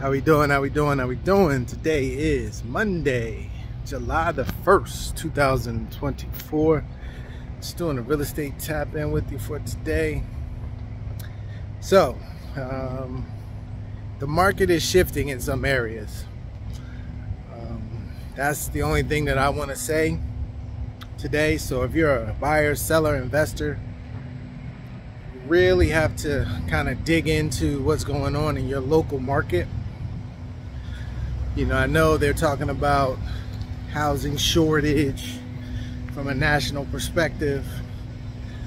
How we doing? How we doing? How we doing? Today is Monday, July the 1st, 2024. Just doing a real estate tap in with you for today. So, the market is shifting in some areas. That's the only thing that I want to say today. So if you're a buyer, seller, investor, you really have to kind of dig into what's going on in your local market. You know, I know they're talking about housing shortage from a national perspective,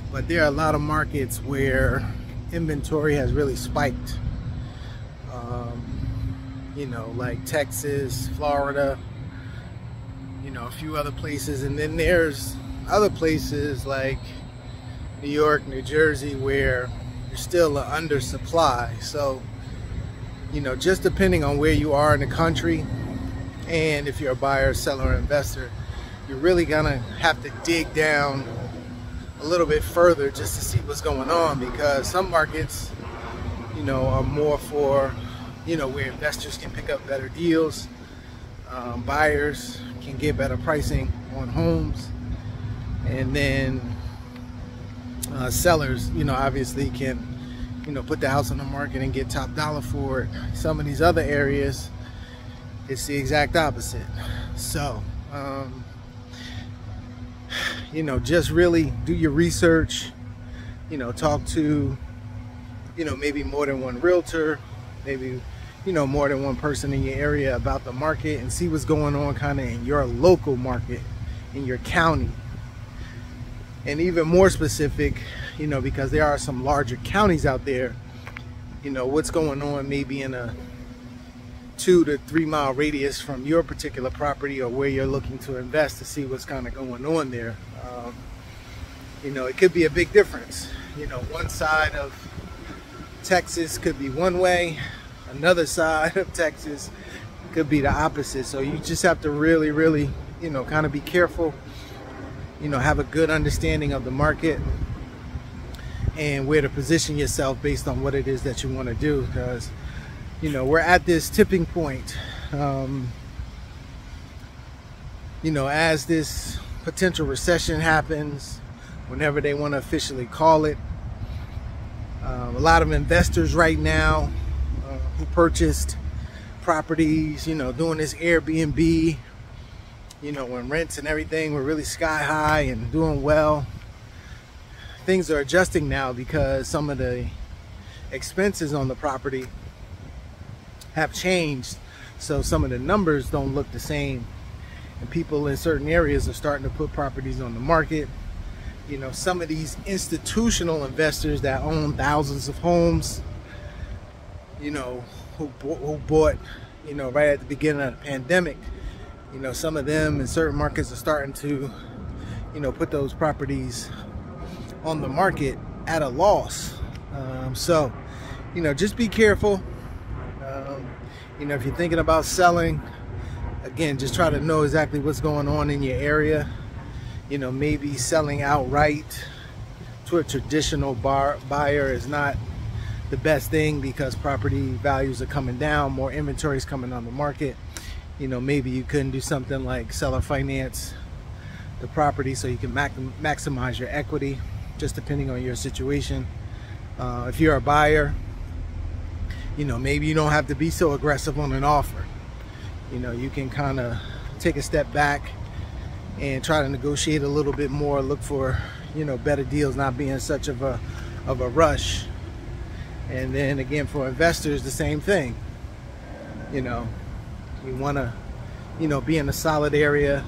but there are a lot of markets where inventory has really spiked. You know, like Texas, Florida, you know, a few other places, and then there's other places like New York, New Jersey, where you're still an undersupply. So, you know, just depending on where you are in the country, and if you're a buyer, seller, or investor, you're really gonna have to dig down a little bit further just to see what's going on, because some markets, you know, are more for, you know, where investors can pick up better deals, buyers can get better pricing on homes, and then sellers, you know, obviously can, you know, put the house on the market and get top dollar for it. Some of these other areas, it's the exact opposite. So, you know, just really do your research, you know, talk to, you know, maybe more than one realtor, maybe, you know, more than one person in your area about the market, and see what's going on kind of in your local market, in your county. And even more specific, you know, because there are some larger counties out there, you know, what's going on maybe in a 2 to 3 mile radius from your particular property or where you're looking to invest, to see what's kind of going on there. You know, it could be a big difference. You know, one side of Texas could be one way, another side of Texas could be the opposite. So you just have to really, you know, kind of be careful, you know, have a good understanding of the market and where to position yourself based on what it is that you want to do, because, you know, we're at this tipping point. You know, as this potential recession happens, whenever they want to officially call it, a lot of investors right now who purchased properties, you know, doing this Airbnb, you know, when rents and everything were really sky high and doing well, things are adjusting now because some of the expenses on the property have changed. So some of the numbers don't look the same, and people in certain areas are starting to put properties on the market. You know, some of these institutional investors that own thousands of homes, you know, who bought, you know, right at the beginning of the pandemic, you know, some of them in certain markets are starting to, you know, put those properties on the market at a loss. So, you know, just be careful. You know, if you're thinking about selling, again, just try to know exactly what's going on in your area. You know, maybe selling outright to a traditional buyer is not the best thing, because property values are coming down, more inventory is coming on the market. You know, maybe you couldn't do something like seller finance the property so you can maximize your equity, just depending on your situation. If you're a buyer, you know, maybe you don't have to be so aggressive on an offer. You know, you can kind of take a step back and try to negotiate a little bit more, look for, you know, better deals, not being such of a rush. And then again, for investors, the same thing. You know, you want to, you know, be in a solid area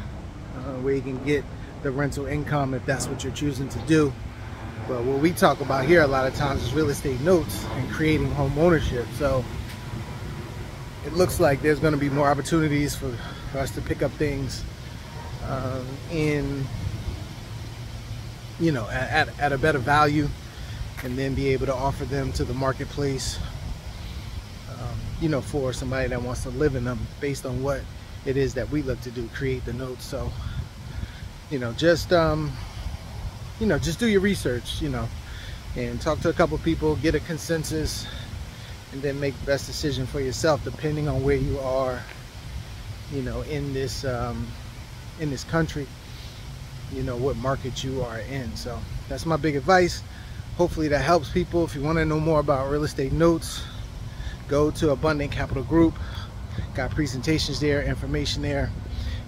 where you can get the rental income if that's what you're choosing to do. But what we talk about here a lot of times is real estate notes and creating home ownership. So it looks like there's going to be more opportunities for us to pick up things in, you know, at a better value, and then be able to offer them to the marketplace, you know, for somebody that wants to live in them based on what it is that we look to do, create the notes. So, you know, just do your research, you know, and talk to a couple people, get a consensus, and then make the best decision for yourself depending on where you are, you know, in this country, you know, what market you are in. So that's my big advice. Hopefully that helps people. If you want to know more about real estate notes, go to Abundant Capital Group. Got presentations there, information there.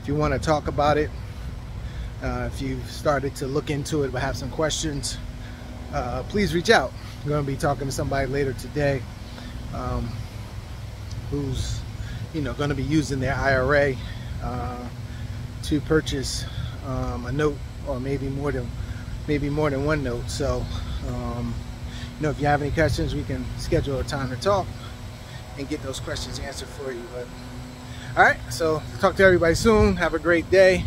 If you want to talk about it, if you've started to look into it but have some questions, please reach out. I'm going to be talking to somebody later today who's, you know, going to be using their IRA to purchase a note, or maybe more than one note. So you know, if you have any questions, we can schedule a time to talk and get those questions answered for you. But all right, so talk to everybody soon. Have a great day.